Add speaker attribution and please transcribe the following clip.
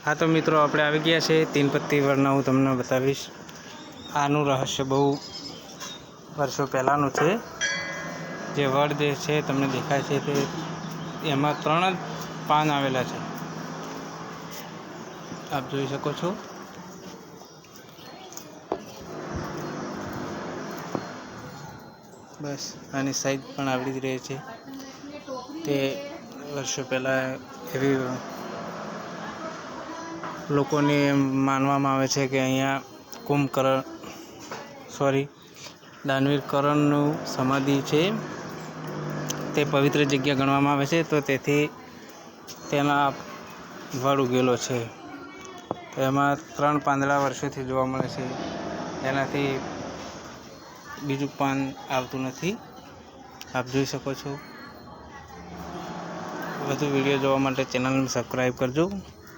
Speaker 1: हाँ तो मित्रों આપણે આવી ગયા છે तीन पत्ती वड़ना હું તમને બતાવીશ। આનું રહસ્ય બહુ વર્ષો પહેલાંનું છે। જે વડ જે છે તમને દેખાય છે તે એમાં 3 જ પાન આવેલા છે, આપ જોઈ શકો છો। બસ આની સાઈઝ પણ આવડી જ રહી છે। તે વર્ષો પહેલાં એવી લોકોને માનવામાં આવે છે કે અહીંયા દાનવીર કરણનું સમાધિ છે, તે પવિત્ર જગ્યા ગણવામાં આવે છે। તો તેથી તેના વડ ઉગેલો છે, એમાં 3 પાંદડા વર્ષોથી જોવા મળે છે, એનાથી બીજું પાન આવતું નથી, આપ જોઈ શકો છો। વધુ વિડીયો જોવા માટે ચેનલને સબસ્ક્રાઈબ કરજો।